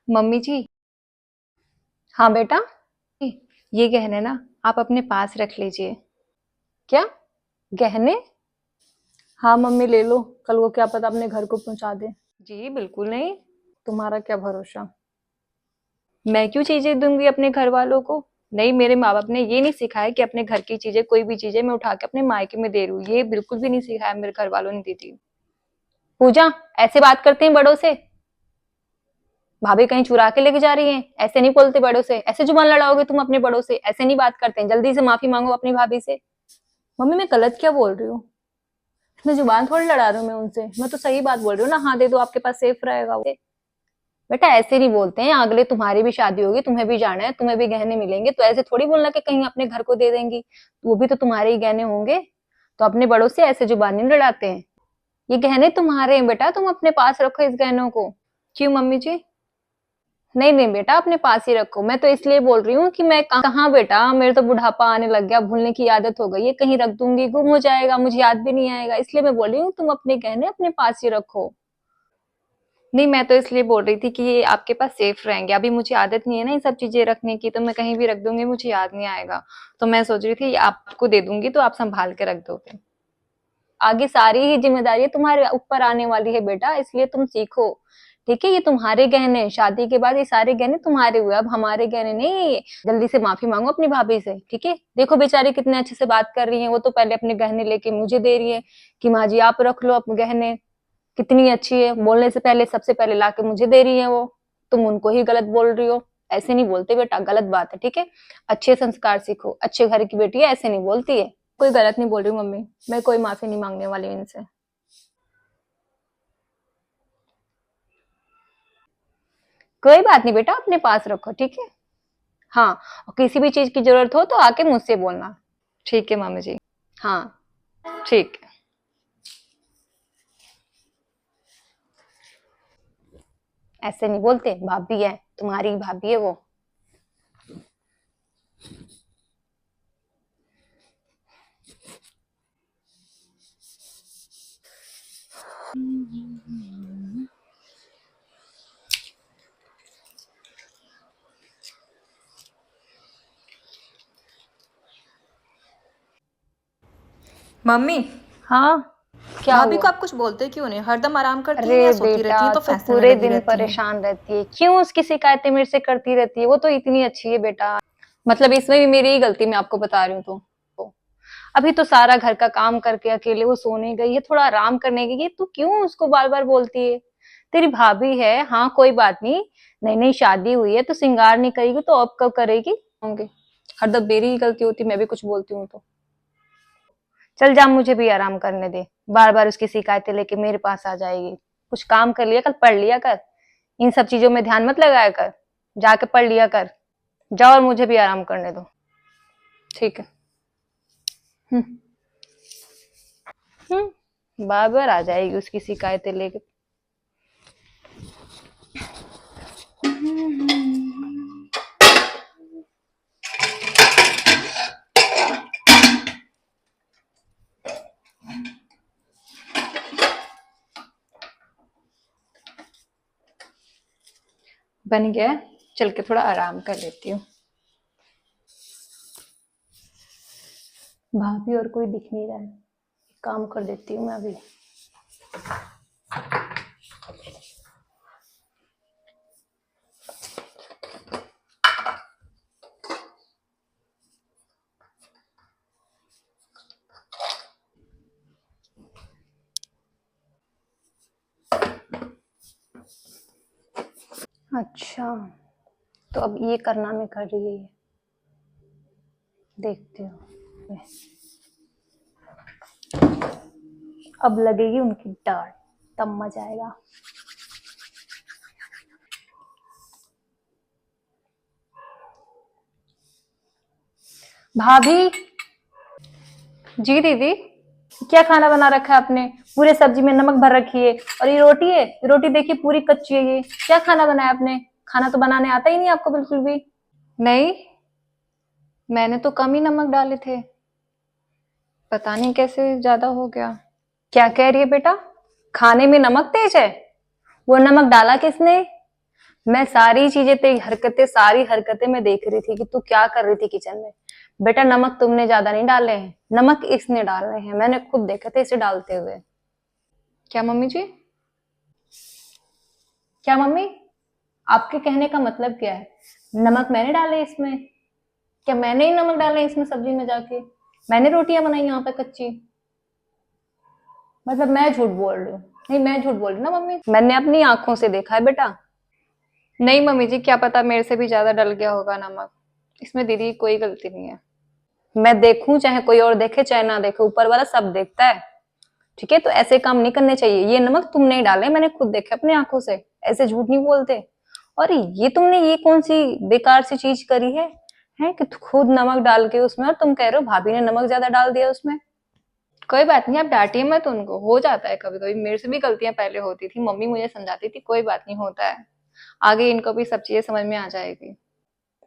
Mummy जी। हाँ बेटा। ये गहने ना आप अपने पास रख लीजिए। क्या? गहने? हाँ मम्मी ले लो, कल वो क्या पता अपने घर को पहुंचा दे। जी बिल्कुल नहीं। तुम्हारा क्या भरोसा। मैं क्यों चीजें दूंगी अपने घर वालों को। नहीं, मेरे माँ बाप ने ये नहीं सिखाया कि अपने घर की चीजें, कोई भी चीजें मैं उठा के अपने मायके में दे रही हूँ। ये बिल्कुल भी नहीं सिखाया, मेरे घर वालों ने दी थी। पूजा, ऐसे बात करते हैं बड़ों से? भाभी कहीं चुरा के लेके जा रही हैं? ऐसे नहीं बोलते बड़ों से, ऐसे जुबान लड़ाओगे तुम अपने बड़ों से? ऐसे नहीं बात करते हैं। जल्दी से माफी मांगो अपनी भाभी से। मम्मी मैं गलत क्या बोल रही हूँ? मैं जुबान थोड़ी लड़ा रही हूँ मैं उनसे, मैं तो सही बात बोल रही हूँ ना। हाँ दे दो, आपके पास सेफ रहेगा वो। बेटा ऐसे नहीं बोलते हैं, अगले तुम्हारी भी शादी होगी, तुम्हें भी जाना है, तुम्हें भी गहने मिलेंगे, तो ऐसे थोड़ी बोलना कि कहीं अपने घर को दे देंगी। वो भी तो तुम्हारे ही गहने होंगे। तो अपने बड़ों से ऐसे जुबान नहीं लड़ाते हैं। ये गहने तुम्हारे हैं बेटा, तुम अपने पास रखो इस गहनों को। क्यों मम्मी जी? नहीं नहीं बेटा, अपने पास ही रखो। मैं तो इसलिए बोल रही हूँ कि मैं कहाँ बेटा, मेरे तो बुढ़ापा आने लग गया, भूलने की आदत हो गई है। कहीं रख दूंगी गुम हो जाएगा, मुझे याद भी नहीं आएगा। इसलिए मैं बोल रही हूँ तुम अपने गहने अपने पास ही रखो। नहीं, मैं तो इसलिए बोल रही थी कि ये आपके पास सेफ रहेंगे। अभी मुझे आदत नहीं है ना ये सब चीजें रखने की, तो मैं कहीं भी रख दूंगी, मुझे याद नहीं आएगा। तो मैं सोच रही थी आपको दे दूंगी तो आप संभाल के रख दोगे। आगे सारी ही जिम्मेदारी तुम्हारे ऊपर आने वाली है बेटा, इसलिए तुम सीखो। ठीक है, ये तुम्हारे गहने हैं, शादी के बाद ये सारे गहने तुम्हारे हुए, अब हमारे गहने नहीं ये। जल्दी से माफी मांगो अपनी भाभी से, ठीक है? देखो बेचारी कितने अच्छे से बात कर रही है, वो तो पहले अपने गहने लेके मुझे दे रही है कि माँ जी आप रख लो अपने गहने। कितनी अच्छी है, बोलने से पहले सबसे पहले लाके मुझे दे रही है वो। तुम उनको ही गलत बोल रही हो। ऐसे नहीं बोलते बेटा, गलत बात है, ठीक है? अच्छे संस्कार सीखो, अच्छे घर की बेटी है, ऐसे नहीं बोलती है। कोई गलत नहीं बोल रही हूँ मम्मी, मैं कोई माफी नहीं मांगने वाली हूँ इनसे। कोई बात नहीं बेटा, अपने पास रखो, ठीक है? हाँ, और किसी भी चीज की जरूरत हो तो आके मुझसे बोलना। ठीक है मामी जी। हाँ, ठीक है। ऐसे नहीं बोलते, भाभी है, तुम्हारी भाभी है वो। मम्मी। हाँ, क्या भाभी को हुआ? आप कुछ बोलते क्यों नहीं? हरदम आराम करती हैं या अरे सोती रहती बेटा, हैं तो तू फैंस में पूरे लगी दिन रहती हैं? परेशान रहती है, क्यों उसकी शिकायतें मेरे से करती रहती है? वो तो इतनी अच्छी है बेटा। मतलब इसमें भी मेरी ही गलती, मैं आपको बता रही हूँ तो। अभी तो सारा घर का काम करके अकेले वो सोने गई है, थोड़ा आराम करने गई है, तू क्यों उसको बार बार बोलती है? तेरी भाभी है, हाँ कोई बात नहीं। नई नई शादी हुई है तो श्रृंगार नहीं करेगी तो अब कब करेगी होंगे? हरदम मेरी ही गलती होती, मैं भी कुछ बोलती हूँ तो। चल जा, मुझे भी आराम करने दे। बार बार उसकी शिकायतें लेके मेरे पास आ जाएगी। कुछ काम कर लिया कर, पढ़ लिया कर। इन सब चीजों में ध्यान मत लगाया कर। जाके पढ़ लिया कर। जाओ और मुझे भी आराम करने दो। ठीक है। हम्म। बार बार आ जाएगी उसकी शिकायतें लेके। बन गया? चल के थोड़ा आराम कर लेती हूँ। भाभी और कोई दिख नहीं रहा है, काम कर देती हूँ मैं अभी। अच्छा, तो अब ये करना में कर रही है, देखती हूँ। अब लगेगी उनकी डांट, तब मजा आएगा। भाभी। जी दीदी। क्या खाना बना रखा है आपने? पूरे सब्जी में नमक भर रखी है, और ये रोटी है, रोटी देखिए पूरी कच्ची है। ये क्या खाना बनाया आपने? खाना तो बनाने आता ही नहीं आपको बिल्कुल भी। नहीं, मैंने तो कम ही नमक डाले थे, पता नहीं कैसे ज्यादा हो गया। क्या कह रही है बेटा? खाने में नमक तेज है? वो नमक डाला किसने? मैं सारी चीजें तेरी हरकतें, सारी हरकतें मैं देख रही थी कि तू क्या कर रही थी किचन में। बेटा नमक तुमने ज्यादा नहीं डाले हैं, नमक इसने डाले हैं, मैंने खुद देखा था इसे डालते हुए। क्या मम्मी जी? क्या मम्मी? आपके कहने का मतलब क्या है? नमक मैंने डाले इसमें? क्या मैंने ही नमक डाले इसमें सब्जी में जाके? मैंने रोटियां बनाई यहाँ पे कच्ची? मतलब मैं झूठ बोल रही हूँ? नहीं मैं झूठ बोल रही हूँ ना मम्मी, मैंने अपनी आंखों से देखा है बेटा। नहीं मम्मी जी, क्या पता मेरे से भी ज्यादा डल गया होगा नमक, इसमें दीदी की कोई गलती नहीं है। मैं देखूं चाहे कोई और देखे चाहे ना देखे, ऊपर वाला सब देखता है। ठीक है, तो ऐसे काम नहीं करने चाहिए। ये नमक तुमने ही डाले, मैंने खुद देखा अपनी आंखों से, ऐसे झूठ नहीं बोलते। और ये तुमने ये कौन सी बेकार सी चीज करी है कि खुद नमक डाल के उसमें, और तुम कह रहे हो भाभी ने नमक ज्यादा डाल दिया उसमें। कोई बात नहीं, आप डांटिए मत उनको, हो जाता है कभी कभी, मेरे से भी गलतियां पहले होती थी, मम्मी मुझे समझाती थी, कोई बात नहीं, होता है। आगे इनको भी सब चीजें समझ में आ जाएगी।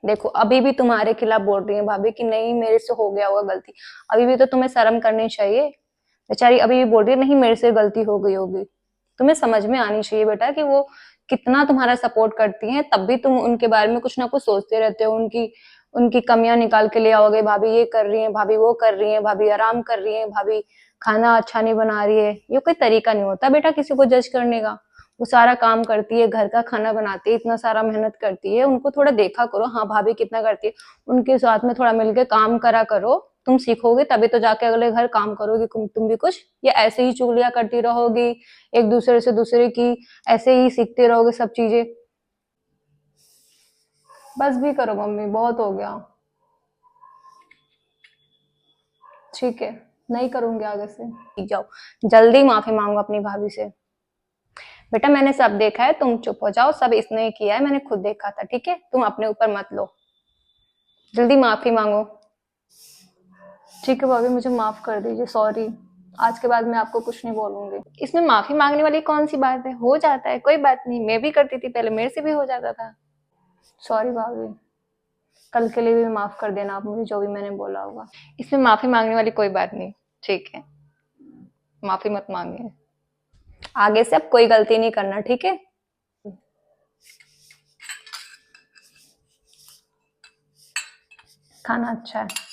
देखो अभी भी तुम्हारे खिलाफ बोल रही है भाभी कि नहीं मेरे से हो गया होगा गलती। अभी भी तो तुम्हें शर्म करनी चाहिए। बेचारी अभी भी बोल रही है नहीं मेरे से गलती हो गई होगी। तुम्हें समझ में आनी चाहिए बेटा कि वो कितना तुम्हारा सपोर्ट करती हैं, तब भी तुम उनके बारे में कुछ ना कुछ सोचते रहते हो, उनकी उनकी कमियां निकाल के ले आओगे। भाभी ये कर रही है, भाभी वो कर रही है, भाभी आराम कर रही है, भाभी खाना अच्छा नहीं बना रही है। ये कोई तरीका नहीं होता बेटा किसी को जज करने का। वो सारा काम करती है, घर का खाना बनाती है, इतना सारा मेहनत करती है, उनको थोड़ा देखा करो, हाँ भाभी कितना करती है, उनके साथ में थोड़ा मिलके काम करा करो। तुम सीखोगे तभी तो जाके अगले घर काम करोगे तुम भी कुछ, या ऐसे ही चुगलियां करती रहोगी एक दूसरे से दूसरे की, ऐसे ही सीखते रहोगे सब चीजें। बस भी करो मम्मी, बहुत हो गया। ठीक है, नहीं करूंगी आगे से। ठीक जाओ, जल्दी माफी मांगो अपनी भाभी से। बेटा मैंने सब देखा है, तुम चुप हो जाओ, सब इसने ही किया है, मैंने खुद देखा था। ठीक है, तुम अपने ऊपर मत लो, जल्दी माफी मांगो। ठीक है भाभी, मुझे माफ कर दीजिए, सॉरी। आज के बाद मैं आपको कुछ नहीं बोलूंगी। इसमें माफी मांगने वाली कौन सी बात है, हो जाता है, कोई बात नहीं, मैं भी करती थी पहले, मेरे से भी हो जाता था। सॉरी भाभी, कल के लिए भी माफ कर देना आप मुझे, जो भी मैंने बोला होगा। इसमें माफी मांगने वाली कोई बात नहीं, ठीक है, माफी मत मांगिए। आगे से अब कोई गलती नहीं करना, ठीक है। खाना अच्छा है।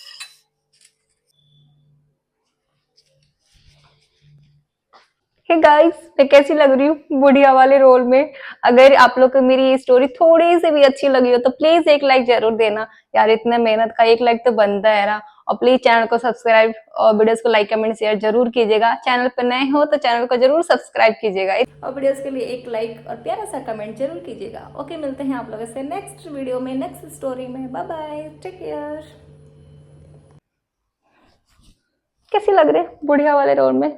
हे गाइस, मैं कैसी लग रही हूँ बुढ़िया वाले रोल में? अगर आप लोग को मेरी ये स्टोरी थोड़ी सी भी अच्छी लगी हो तो प्लीज एक लाइक जरूर देना यार, इतने मेहनत का एक लाइक तो बनता है ना। और प्लीज चैनल को सब्सक्राइब और वीडियोस को लाइक कमेंट शेयर जरूर कीजिएगा। चैनल पर नए हो तो चैनल को जरूर सब्सक्राइब कीजिएगा और वीडियोस के लिए एक लाइक और प्यारा सा कमेंट जरूर कीजिएगा। ओके, मिलते हैं आप लोगों से नेक्स्ट वीडियो में, नेक्स्ट स्टोरी में। Bye bye, take care. कैसी लग रही है बुढ़िया वाले रोल में?